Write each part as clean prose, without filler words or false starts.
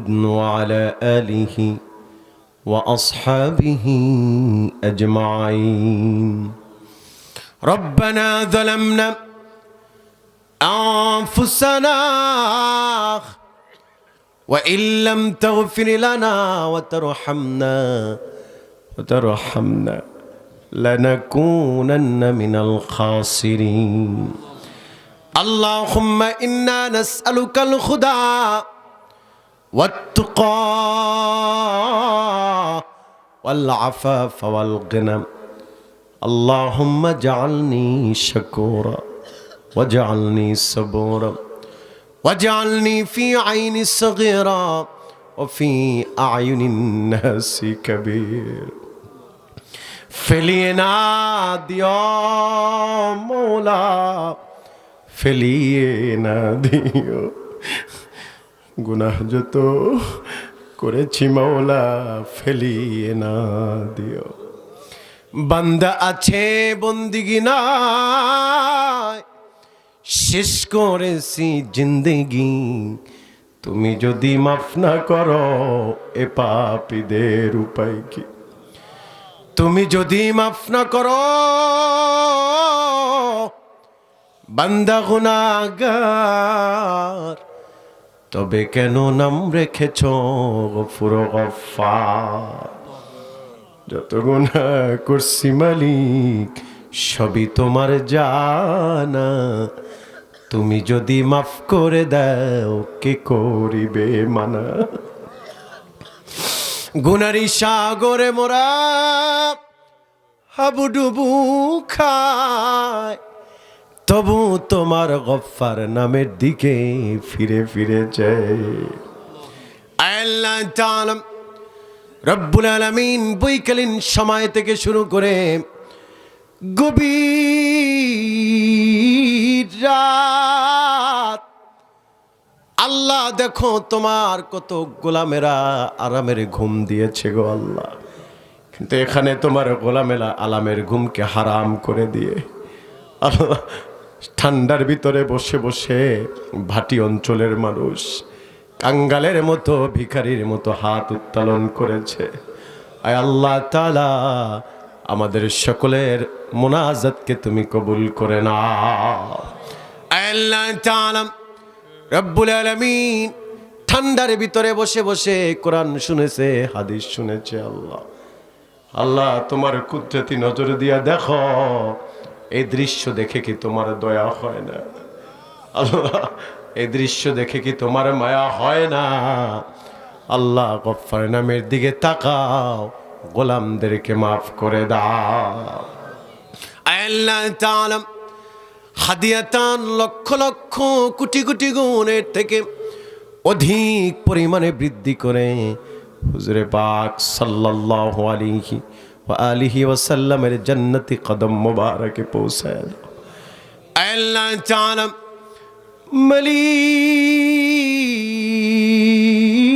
وعلى آله وأصحابه أجمعين. ربنا ظلمنا أنفسنا وإن لم تغفر لنا وترحمنا لنكونن من الخاسرين. اللهم إنا نسألك الهدى والتقى والعفاف والغنى. اللهم اجعلني شكورا واجعلني صبورا واجعلني في عين صغيرة وفي أعين الناس كبير. ফেলিয়ে না দিও মৌলা, ফেলিয়ে না দিও, গুনাহ যত করেছি মৌলা ফেলিয়ে না দিও। বান্দা আছে বন্দিগি নাই, শেষ করেছি জিন্দেগি, তুমি যদি মাফ না করো এ পাপীদের উপায় কি? তুমি যদি মাফ না করো বান্দা গুনাহগার, তবে কেন নাম রেখেছ গফুর গফফার? যত গুনাহ করছি মালিক সবই তোমার জানা, তুমি যদি মাফ করে দাও কে করিবে মানা? গুনারি সাগরে মোরা হাবুডুবু খায়, তবু তোমার গফফার নামের দিকে ফিরে ফিরে যায়। আল্লাহ তাআলা রব্বুল আলামিন বৈকালীন সময় থেকে শুরু করে গভীর রাত, আল্লাহ দেখো তোমার কত গোলামেরা আরামের ঘুম দিয়েছে গো আল্লাহ, কিন্তু এখানে তোমার গোলামেরা আলামের ঘুমকে হারাম করে দিয়ে আল্লাহ ঠান্ডার ভিতরে বসে বসে ভাটি অঞ্চলের মানুষ কাঙ্গালের মতো ভিখারির মতো হাত উত্তোলন করেছে। আয় আল্লাহ তাআলা আমাদের সকলের মুনাজাতকে তুমি কবুল করে নাও। আল্লাহ তাআলা রব্বুল আলামিন ঠান্ডার ভিতরে বসে বসে কোরআন শুনেছে, হাদিস শুনেছে। আল্লাহ আল্লাহ তোমার কুদরতি নজর দিয়া দেখো, এই দৃশ্য দেখে কি তোমার দয়া হয় না? আল্লাহ এই দৃশ্য দেখে কি তোমার মায়া হয় না? আল্লাহ গফফার নামের দিকে তাকাও, গোলামদেরকে মাফ করে দাও। আল্লাহ তাআলা হাদিয়াতান লক্ষ লক্ষ কোটি কোটি গুণের থেকে অধিক পরিমাণে বৃদ্ধি করে হুজুরে পাক সাল্লাল্লাহু আলাইহি ওয়া আলিহি ওয়াসাল্লামের জান্নাতি কদম মুবারকে পৌঁছায় দাও। আল্লাহ তাআলা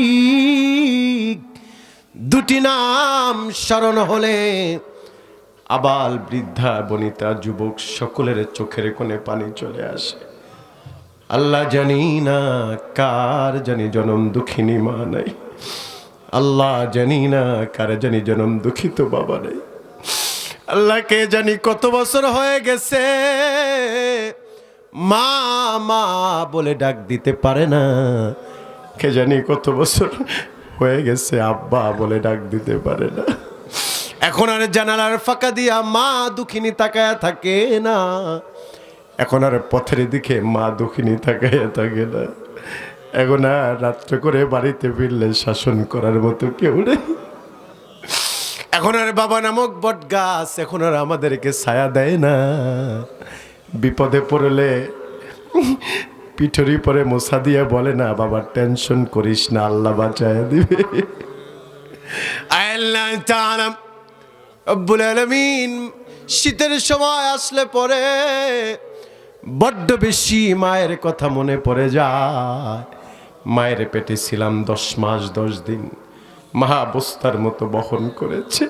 মালিক দুটি নাম স্মরণ হলে আবাল বৃদ্ধা বনিতা যুবক সকলের চোখের কোণে পানি চলে আসে। আল্লাহ জানি না কার জানি জনম দুঃখিনী মা নাই, আল্লাহ জানি না কার জানি জনম দুঃখিত বাবা নাই, আল্লাহ কে জানি কত বছর হয়ে গেছে মা মা বলে ডাক দিতে পারে না, কে জানি কত বছর হয়ে গেছে আব্বা বলে ডাক দিতে পারে না। এখন আর জানালার ফাঁকা দিয়া মা দুঃখিনী তাকায়া থাকে না, এখন আর পথের দিকে মা দুঃখিনী তাকায়া থাকে না, এখন আর রাত্রে করে বাড়িতে ফিরলে শাসন করার মতো কেউ নেই, এখন আর বাবা নামক বট গাছ এখন আর আমাদেরকে ছায়া দেয় না, বিপদে পড়লে পিঠরি পরে মোছা দিয়ে বলে না বাবা টেনশন করিস না আল্লাহ বাঁচায় দিবে। আল্লাহ তাআলা রব্বুল আলামিন শীতের সময় আসলে পরে বড্ড বেশি মায়ের কথা মনে পড়ে যায়। মায়ের পেটে ছিলাম 10 মাস 10 দিন, মা বস্তার মতো বহন করেছে।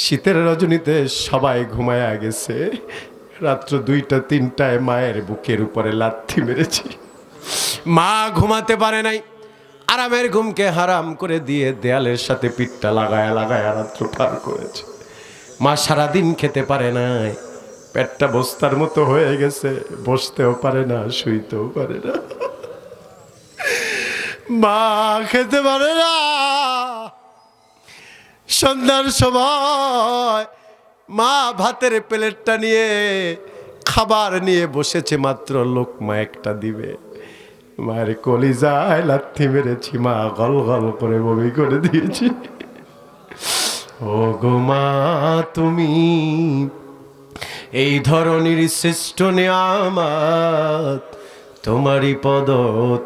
শীতের রজনীতে সবাই ঘুমায়া গেছে, রাত্র 2টা 3টায় মায়ের বুকের উপরে লাথি মেরেছি, মা ঘুমাতে পারে নাই। আরামের ঘুমকে হারাম করে দিয়ে দেয়ালের সাথে পিঠটা লাগায় লাগায় রাত্র পার করেছে। মা সারাদিন খেতে পারে নাই, পেটটা বস্তার মতো হয়ে গেছে, বসতেও পারে না, শুইতেও পারে না। মা খেতে পারে না। সন্ধ্যার সময় মা ভাতের প্লেটটা নিয়ে খাবার নিয়ে বসেছে, মাত্র লোকমা একটা দিবে, মায়ের কলিজায় লাথি মেরেছি, মা গল গল করে বমি করে দিয়েছি। ও গো মা, তুমি এই ধরনের শ্রেষ্ঠ নিয়ামত, তোমারই পদ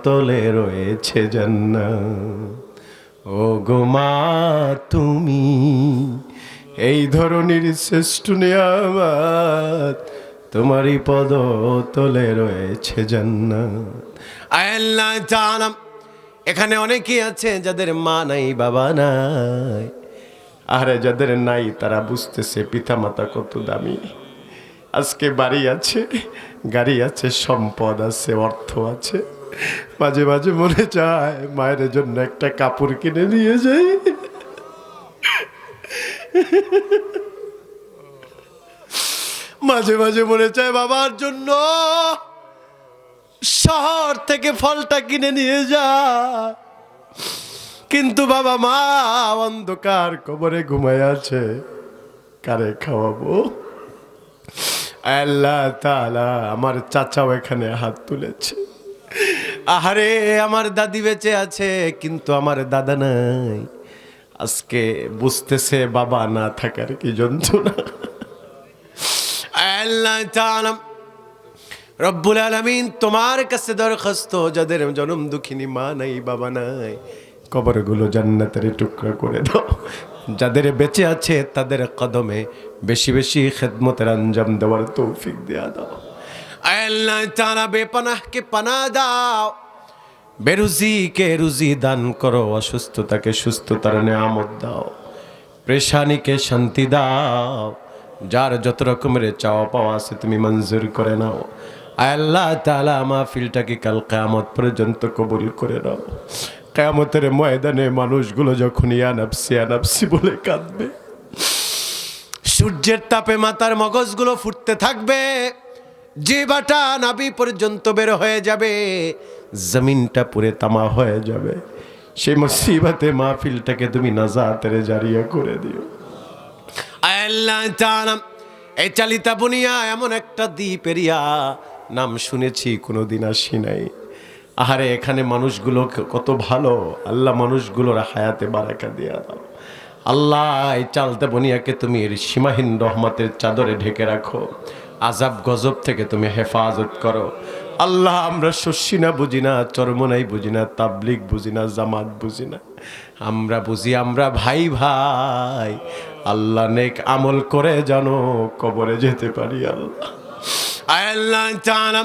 তলে রয়েছে জান্নাত। ও গো মা, তুমি এই ধরনের শ্রেষ্ঠ নিয়ামত, তোমারই পদ তলে রয়েছে জান্নাত। আল্লাহ জানাম, এখানে অনেকেই আছে যাদের মা নাই, বাবা নাই। আরে যাদের নাই তারা বুঝতেছে পিতামাতা কত দামি। আজকে বাড়ি আছে, গাড়ি আছে, সম্পদ আছে, অর্থ আছে, মাঝে মাঝে মনে চায় মায়ের জন্য একটা কাপড় কিনে নিয়ে যাই। মাঝে মাঝে মনে চায় বাবার জন্য শহর থেকে ফলটা কিনে নিয়ে যায়, কিন্তু বাবা মা অন্ধকার কবরে ঘুমায় আছে, কারে খাওয়াবো? আল্লাহ তাআলা, আমার চাচাও এখানে হাত তুলেছে। আহারে, আমার দাদি বেঁচে আছে কিন্তু আমার দাদা নাই। আজকে বুঝতেছে বাবা না থাকার কি যন্ত্রণা। আল্লাহ তাআলা রব্বুল আলামিন, তোমার কাছে দরখাস্ত, যাদের জনম দুঃখিনী মা নাই, বাবা নাই, কবরগুলো জান্নাতের টুকরা করে দাও। যাদের বেঁচে আছে তাদের কদমে বেশি বেশি খেদমতের আঞ্জাম দেওয়ার তৌফিক দেয়া দাও। আল্লাহ তাআলা বেপনাহকে পানা দাও, বেরুজিকে রুজি দান করো, অসুস্থতাকে সুস্থতার নেয়ামত দাও, পেরেশানিকে শান্তি দাও। যার যত রকমের চাওয়া পাওয়া আছে তুমি মঞ্জুর করে নাও। আল্লাহ তাআলা মাহফিলটাকে কাল কিয়ামত পর্যন্ত কবুল করে নাও। কিয়ামতের ময়দানে মানুষগুলো যখন ইয়া নাফসি বলে কাঁদবে, সূর্যের তাপে মাথার মগজগুলো ফুটতে থাকবে, জিহ্বাটা নাভি পর্যন্ত বের হয়ে যাবে, জমিনটা পুরে তামা হয়ে যাবে। সেই মুসিবতে মাহফিলটাকে তুমি নাজাতের জারিয়া করে দিও। আল্লাহ তাআলা, এই চালিতা বুনিয়া এমন একটা দ্বীপ এরিয়া, নাম শুনেছি কোনোদিন আসি নাই। আহারে, এখানে মানুষগুলো কত ভালো, আল্লাহ মানুষগুলোর হায়াতে বারাকা দিয়া দাও। আল্লাহ, এই চালতা বুনিয়াকে তুমি এর সীমাহীন রহমতের চাদরে ঢেকে রাখো, আজাব গজব থেকে তুমি হেফাজত করো। আল্লাহ, আমরা শস্যি না বুঝি না, চরমনাই বুঝি না, তাবলিগ বুঝি না, জামাত বুঝি না, আমরা বুঝি আমরা ভাই ভাই। আল্লাহ, নেক আমল করে জানো কবরে যেতে পারি। আল্লাহ আল্লাহ তাআলা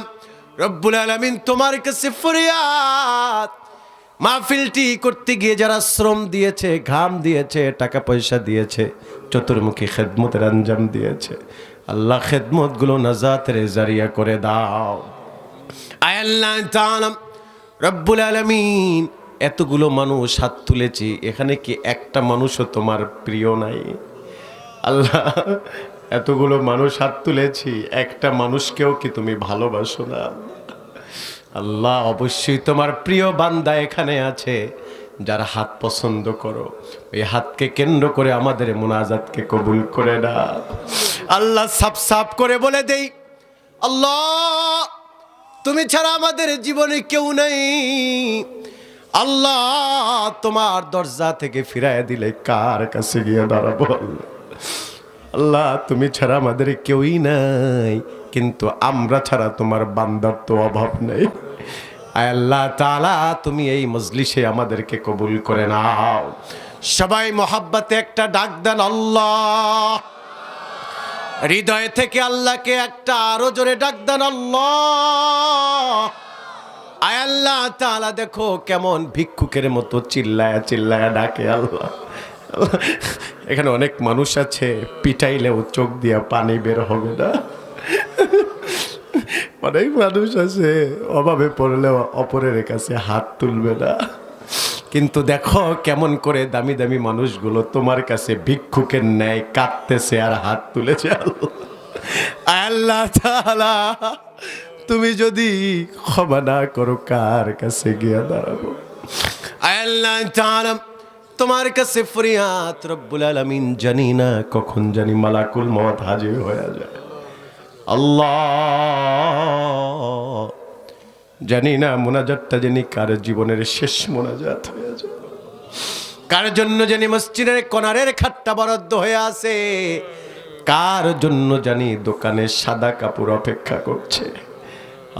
রব্বুল আলামিন, তোমার কাছে ফরিয়াদ, মাহফিলটি করতে গিয়ে যারা শ্রম দিয়েছে, ঘাম দিয়েছে, টাকা পয়সা দিয়েছে, চতুর্মুখী খেদমতের আঞ্জাম দিয়েছে, আল্লাহ খেদমতগুলো নাজাতের জারিয়া করে দাও। আল্লাহ তাআলা রব্বুল আলামিন, এতগুলো মানুষ হাত তুলেছি, এখানে কি একটা মানুষও তোমার প্রিয় নাই? আল্লাহ, এতগুলো মানুষ হাত তুলেছি, একটা মানুষকেও কি তুমি ভালোবাসো না? আল্লাহ, অবশ্যই তোমার প্রিয় বান্দা এখানে আছে যারা হাত পছন্দ করো, এই হাতকে কেন্দ্র করে আমাদের মুনাজাতকে কবুল করে দাও। আল্লাহ, সাফ সাফ করে বলে দেই, আল্লাহ, তুমি ছাড়া আমাদের জীবনে কেউ নেই। আল্লাহ, তোমার দরজা থেকে ফিরায় দিলে কার কাছে গিয়ে দাঁড়াবো? আল্লাহ, তুমি ছাড়া আমাদের কেউই নাই, কিন্তু আমরা ছাড়া তোমার বান্দার তো অভাব নেই। আল্লাহ তাআলা, তুমি এই মজলিসে আমাদেরকে কবুল করে নাও। সবাই মোহাব্বতে একটা ডাক দেন, আল্লাহ। হৃদয় থেকে আল্লাহকে একটা আরো জোরে ডাক দেন, আল্লাহ। আয় আল্লাহ তাআলা, দেখো কেমন ভিক্ষুকের মতো চিল্লায়া চিল্লায়া ডাকে। আল্লাহ, এখানে অনেক মানুষ আছে, পিটাইলেও চোখ দিয়া পানি বের হবে না। অনেক মানুষ আছে, অভাবে পড়লেও অপরের কাছে হাত তুলবে না। কিন্তু দেখো কেমন করে দামি দামি মানুষগুলো তোমার কাছে ভিক্ষুকের ন্যায় কাঁদতেছে আর হাত তুলেছে। আল্লাহ তাআলা তুমি যদি ক্ষমা না করো কার কাছে গিয়ে দাঁড়াবো? আল্লাহ তাআলা তোমার কাছে ফরিয়াদ রব্বুল আলামিন, জানি না কখন জানি মালাকুল মওত হাজির হয়ে যায়। আল্লাহ জানি না মোনাজাতটা জানি কার জীবনের শেষ মোনাজাত হয়ে যায়, কার জন্য জানি মসজিদের কোনারের খাটটা বরাদ্দ হয়ে আছে, কার জন্য জানি দোকানে সাদা কাপড় অপেক্ষা করছে।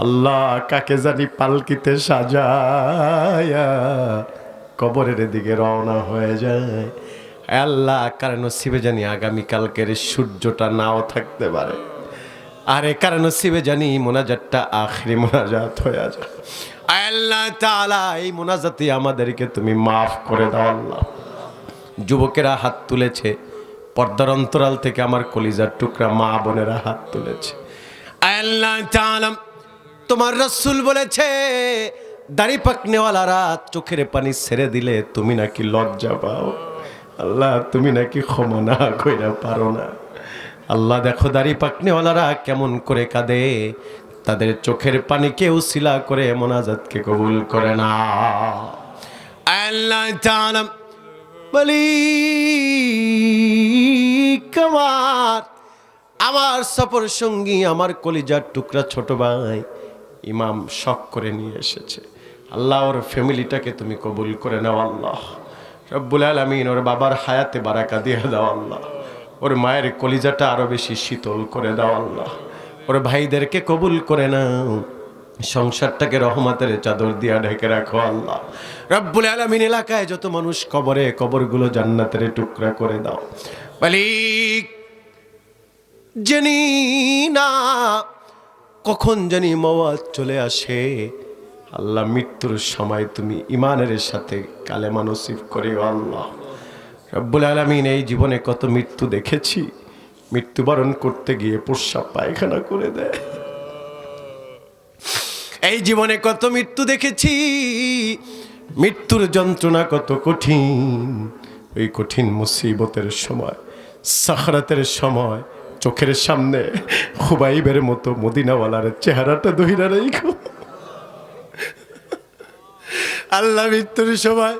আল্লাহ কাকে জানি পালকিতে সাজায়া কবরের দিকে রওনা হয়ে যায়। আল্লাহ কার নসিবে জানি আগামীকালকের সূর্যটা নাও থাকতে পারে, আরে কার নসিবে জানি মোনাজাতটা আখরি মোনাজাত হয়ে যায়। আল্লাহ তাআলা এই মোনাজাতে আমাদেরকে তুমি মাফ করে দাও আল্লাহ। যুবকেরা হাত তুলেছে, পর্দার অন্তরাল থেকে আমার কলিজার টুকরা মা বোনেরা হাত তুলেছে। আল্লাহ তাআলা তোমার রাসূল বলেছে দাড়ি পাকনেওয়ালারা চোখের পানি ছেড়ে দিলে তুমি নাকি লজ্জা পাও। আল্লাহ তুমি নাকি ক্ষমা না কইরা পারো না। আল্লাহ দেখো দাড়ি পাকনেওয়ালারা কেমন করে কাঁদে, তাদের চোখের পানিকে উসিলা করে মোনাজাতকে কবুল করে না। আল্লাহ তাআলা বলি আমার সফর সঙ্গী আমার কলিজার টুকরা ছোট ভাই ইমাম শখ করে নিয়ে এসেছে। আল্লাহ ওর ফ্যামিলিটাকে তুমি কবুল করে নাও আল্লাহ রব্বুল আলামিন। ওর বাবার হায়াতে বারাকা দিয়ে দাও আল্লাহ। ওর মায়ের কলিজাটা আরো বেশি শীতল করে দাও আল্লাহ। ওর ভাইদেরকে কবুল করে নাও, সংসারটাকে রহমতের চাদর দিয়া ঢেকে রাখো আল্লাহ রব্বুল আলামিন। এলাকায় যত মানুষ কবরে, কবরগুলো জান্নাতের টুকরা করে দাও। মালিক জানি না কখন জানি মওয়াত চলে আসে আল্লাহ, মৃত্যুর সময় তুমি ইমানের সাথে কালেমা নসিব করিও আল্লাহ রব্বুল আলামিন। এই জীবনে কত মৃত্যু দেখেছি, মৃত্যুবরণ করতে গিয়ে প্রস্রাব পায়খানা করে দেয়। এই জীবনে কত মৃত্যু দেখেছি, মৃত্যুর যন্ত্রণা কত কঠিন। ওই কঠিন মুসিবতের সময়, সাখরাতের সময় চোখের সামনে খুবাইবের মতো মদিনাওয়ালার চেহারাটা ধইরা রাখো আল্লাহ। মৃত্যুর সময়,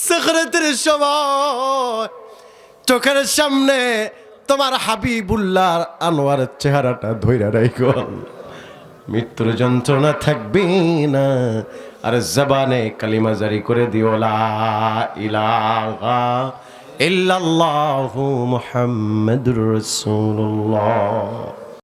সাখরাতের সময় চোখের সামনে তোমার হাবিবুল্লাহ আনোয়ারের চেহারাটা ধইরা রাখো। মৃত্যুর যন্ত্রণা থাকবে না, আর জবানে কালিমা জারি করে দিও লা ইলাহা ইল্লাল্লাহু মুহাম্মাদুর রাসূলুল্লাহ।